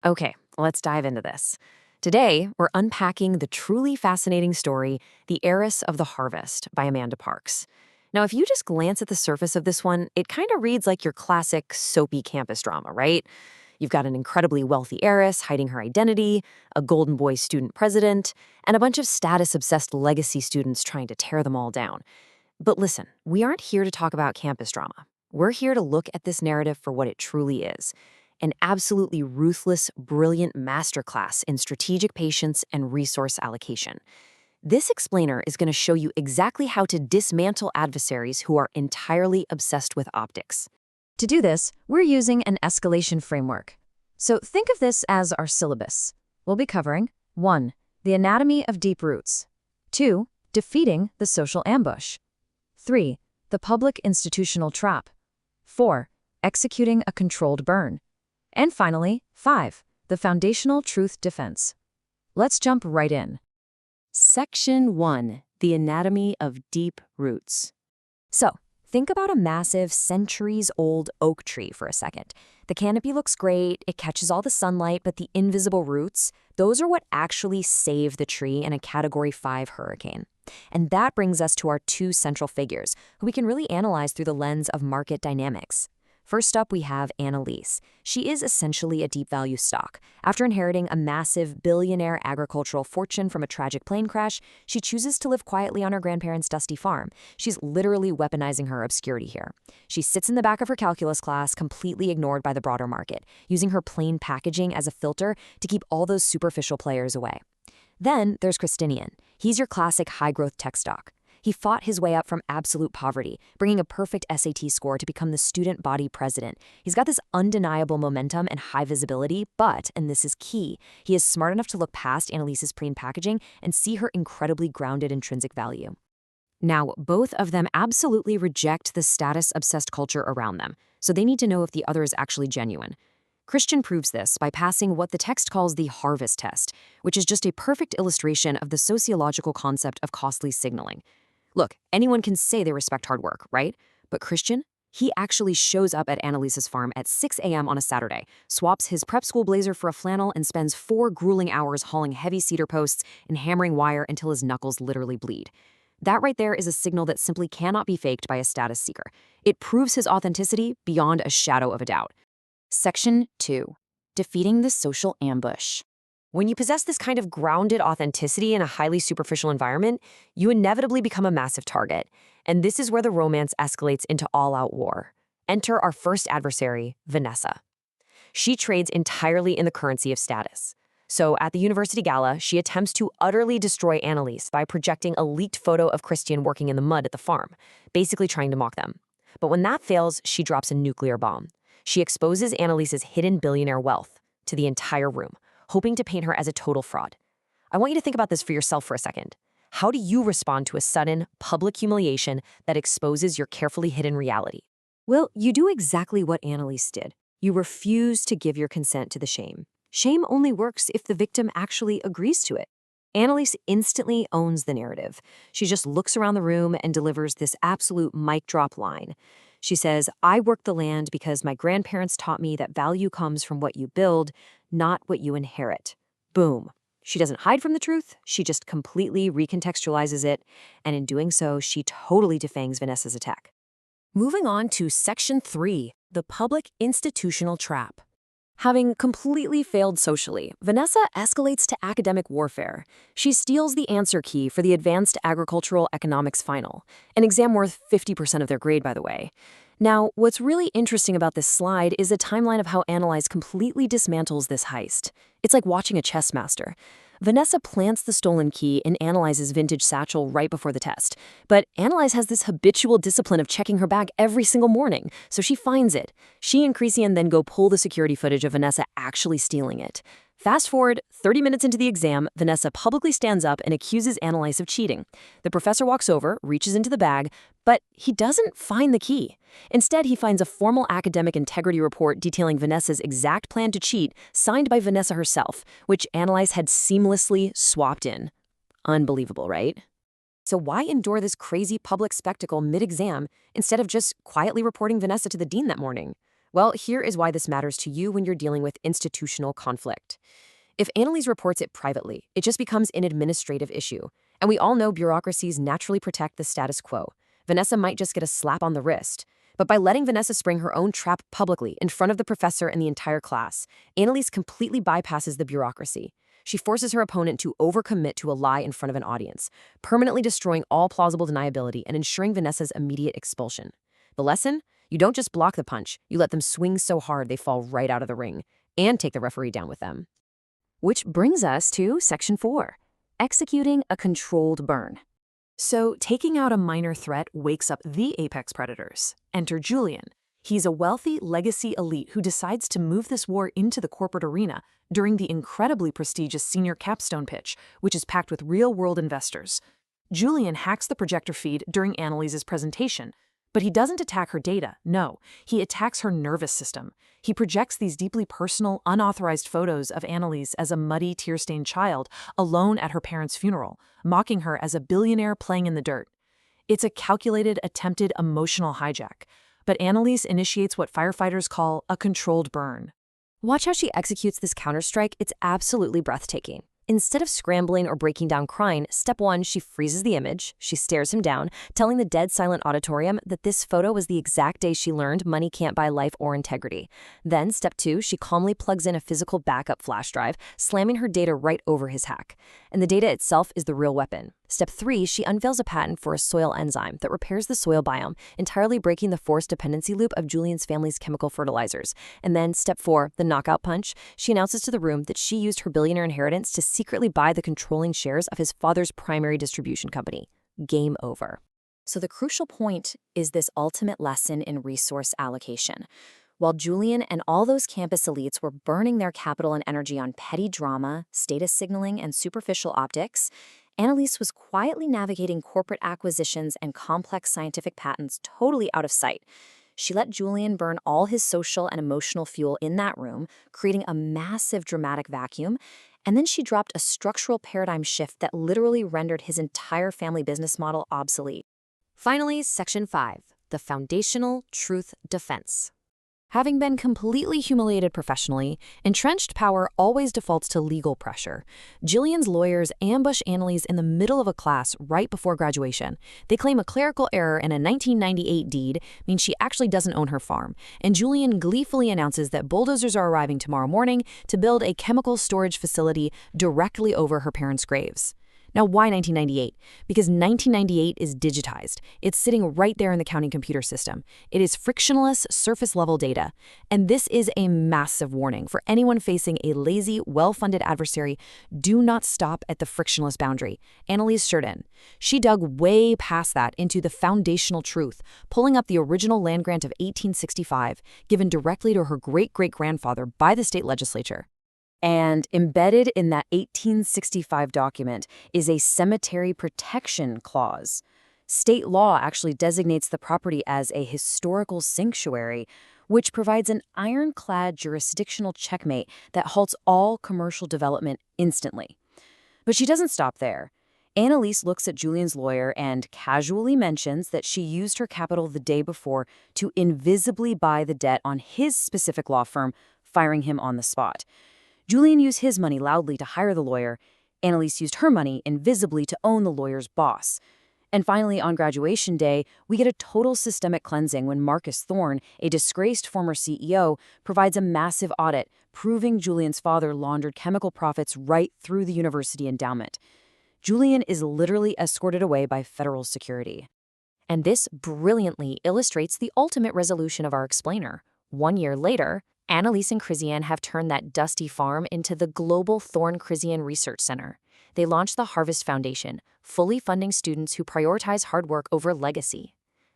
Okay, let's dive into this. Today, we're unpacking the truly fascinating story, The Heiress of the Harvest by Amanda Parks. Now, if you just glance at the surface of this one, it kind of reads like your classic soapy campus drama, right? You've got an incredibly wealthy heiress hiding her identity, a golden boy student president, and a bunch of status obsessed legacy students trying to tear them all down. But listen, we aren't here to talk about campus drama. We're here to look at this narrative for what it truly is: an absolutely ruthless, brilliant masterclass in strategic patience and resource allocation. This explainer is going to show you exactly how to dismantle adversaries who are entirely obsessed with optics. To do this, we're using an escalation framework. So think of this as our syllabus. We'll be covering 1. The anatomy of deep roots. 2. Defeating the social ambush. 3. The public institutional trap. 4. Executing a controlled burn. And finally, 5. The foundational truth defense. Let's jump right in. Section 1. The anatomy of deep roots. So, think about a massive, centuries-old oak tree for a second. The canopy looks great, it catches all the sunlight, but the invisible roots, those are what actually save the tree in a Category 5 hurricane. And that brings us to our two central figures, who we can really analyze through the lens of market dynamics. First up, we have Annalise. She is essentially a deep value stock. After inheriting a massive billionaire agricultural fortune from a tragic plane crash, she chooses to live quietly on her grandparents' dusty farm. She's literally weaponizing her obscurity here. She sits in the back of her calculus class, completely ignored by the broader market, using her plain packaging as a filter to keep all those superficial players away. Then there's Christinian. He's your classic high-growth tech stock. He fought his way up from absolute poverty, bringing a perfect SAT score to become the student body president. He's got this undeniable momentum and high visibility, but, and this is key, he is smart enough to look past Annalise's plain packaging and see her incredibly grounded intrinsic value. Now, both of them absolutely reject the status-obsessed culture around them, so they need to know if the other is actually genuine. Christian proves this by passing what the text calls the harvest test, which is just a perfect illustration of the sociological concept of costly signaling. Look, anyone can say they respect hard work, right? But Christian, he actually shows up at Annalise's farm at 6 a.m. on a Saturday, swaps his prep school blazer for a flannel, and spends 4 grueling hours hauling heavy cedar posts and hammering wire until his knuckles literally bleed. That right there is a signal that simply cannot be faked by a status seeker. It proves his authenticity beyond a shadow of a doubt. Section 2. Defeating the social ambush. When you possess this kind of grounded authenticity in a highly superficial environment, you inevitably become a massive target. And this is where the romance escalates into all-out war. Enter our first adversary, Vanessa. She trades entirely in the currency of status. So at the university gala, she attempts to utterly destroy Annalise by projecting a leaked photo of Christian working in the mud at the farm, basically trying to mock them. But when that fails, she drops a nuclear bomb. She exposes Annalise's hidden billionaire wealth to the entire room, hoping to paint her as a total fraud. I want you to think about this for yourself for a second. How do you respond to a sudden, public humiliation that exposes your carefully hidden reality? Well, you do exactly what Annalise did. You refuse to give your consent to the shame. Shame only works if the victim actually agrees to it. Annalise instantly owns the narrative. She just looks around the room and delivers this absolute mic drop line. She says, "I worked the land because my grandparents taught me that value comes from what you build, not what you inherit." Boom. She doesn't hide from the truth, she just completely recontextualizes it, and in doing so, she totally defangs Vanessa's attack. Moving on to Section 3, the public institutional trap. Having completely failed socially, Vanessa escalates to academic warfare. She steals the answer key for the Advanced Agricultural Economics Final, an exam worth 50% of their grade, by the way. Now, what's really interesting about this slide is a timeline of how Annalise completely dismantles this heist. It's like watching a chess master. Vanessa plants the stolen key in Annalise's vintage satchel right before the test. But Annalise has this habitual discipline of checking her bag every single morning, so she finds it. She and Christian then go pull the security footage of Vanessa actually stealing it. Fast forward 30 minutes into the exam, Vanessa publicly stands up and accuses Annalise of cheating. The professor walks over, reaches into the bag, but he doesn't find the key. Instead, he finds a formal academic integrity report detailing Vanessa's exact plan to cheat, signed by Vanessa herself, which Annalise had seamlessly swapped in. Unbelievable, right? So why endure this crazy public spectacle mid-exam instead of just quietly reporting Vanessa to the dean that morning? Well, here is why this matters to you when you're dealing with institutional conflict. If Annalise reports it privately, it just becomes an administrative issue. And we all know bureaucracies naturally protect the status quo. Vanessa might just get a slap on the wrist. But by letting Vanessa spring her own trap publicly in front of the professor and the entire class, Annalise completely bypasses the bureaucracy. She forces her opponent to overcommit to a lie in front of an audience, permanently destroying all plausible deniability and ensuring Vanessa's immediate expulsion. The lesson? You don't just block the punch, you let them swing so hard they fall right out of the ring, and take the referee down with them. Which brings us to Section 4, executing a controlled burn. So, taking out a minor threat wakes up the apex predators. Enter Julian. He's a wealthy legacy elite who decides to move this war into the corporate arena during the incredibly prestigious senior capstone pitch, which is packed with real-world investors. Julian hacks the projector feed during Annalise's presentation, but he doesn't attack her data, no. He attacks her nervous system. He projects these deeply personal, unauthorized photos of Annalise as a muddy, tear-stained child, alone at her parents' funeral, mocking her as a billionaire playing in the dirt. It's a calculated, attempted emotional hijack, but Annalise initiates what firefighters call a controlled burn. Watch how she executes this counterstrike. It's absolutely breathtaking. Instead of scrambling or breaking down crying, step 1, she freezes the image. She stares him down, telling the dead silent auditorium that this photo was the exact day she learned money can't buy life or integrity. Then, step 2, she calmly plugs in a physical backup flash drive, slamming her data right over his hack. And the data itself is the real weapon. Step 3, she unveils a patent for a soil enzyme that repairs the soil biome, entirely breaking the forced dependency loop of Julian's family's chemical fertilizers. And then, step 4, the knockout punch, she announces to the room that she used her billionaire inheritance to secretly buy the controlling shares of his father's primary distribution company. Game over. So the crucial point is this ultimate lesson in resource allocation. While Julian and all those campus elites were burning their capital and energy on petty drama, status signaling, and superficial optics, Annalise was quietly navigating corporate acquisitions and complex scientific patents totally out of sight. She let Julian burn all his social and emotional fuel in that room, creating a massive dramatic vacuum, and then she dropped a structural paradigm shift that literally rendered his entire family business model obsolete. Finally, Section 5, the foundational truth defense. Having been completely humiliated professionally, entrenched power always defaults to legal pressure. Jillian's lawyers ambush Annalise in the middle of a class right before graduation. They claim a clerical error in a 1998 deed means she actually doesn't own her farm, and Julian gleefully announces that bulldozers are arriving tomorrow morning to build a chemical storage facility directly over her parents' graves. Now, why 1998? Because 1998 is digitized. It's sitting right there in the county computer system. It is frictionless, surface-level data. And this is a massive warning for anyone facing a lazy, well-funded adversary. Do not stop at the frictionless boundary. Annalise Sheridan. She dug way past that into the foundational truth, pulling up the original land grant of 1865, given directly to her great-great-grandfather by the state legislature. And embedded in that 1865 document is a cemetery protection clause. State law actually designates the property as a historical sanctuary, which provides an ironclad jurisdictional checkmate that halts all commercial development instantly. But she doesn't stop there. Annalise looks at Julian's lawyer and casually mentions that she used her capital the day before to invisibly buy the debt on his specific law firm, firing him on the spot. Julian used his money loudly to hire the lawyer. Annalise used her money invisibly to own the lawyer's boss. And finally, on graduation day, we get a total systemic cleansing when Marcus Thorne, a disgraced former CEO, provides a massive audit, proving Julian's father laundered chemical profits right through the university endowment. Julian is literally escorted away by federal security. And this brilliantly illustrates the ultimate resolution of our explainer. 1 year later, Annalise and Christiane have turned that dusty farm into the global Thorne-Christiane Research Center. They launched the Harvest Foundation, fully funding students who prioritize hard work over legacy.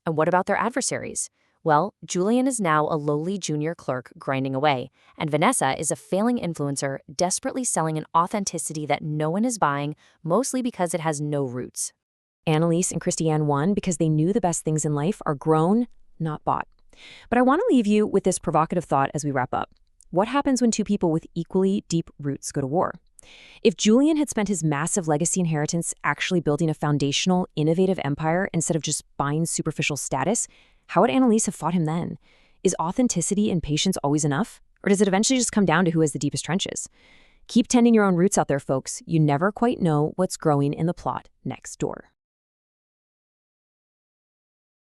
And what about their adversaries? Well, Julian is now a lowly junior clerk grinding away, and Vanessa is a failing influencer desperately selling an authenticity that no one is buying, mostly because it has no roots. Annalise and Christiane won because they knew the best things in life are grown, not bought. But I want to leave you with this provocative thought as we wrap up. What happens when two people with equally deep roots go to war? If Julian had spent his massive legacy inheritance actually building a foundational, innovative empire instead of just buying superficial status, how would Annalise have fought him then? Is authenticity and patience always enough? Or does it eventually just come down to who has the deepest trenches? Keep tending your own roots out there, folks. You never quite know what's growing in the plot next door.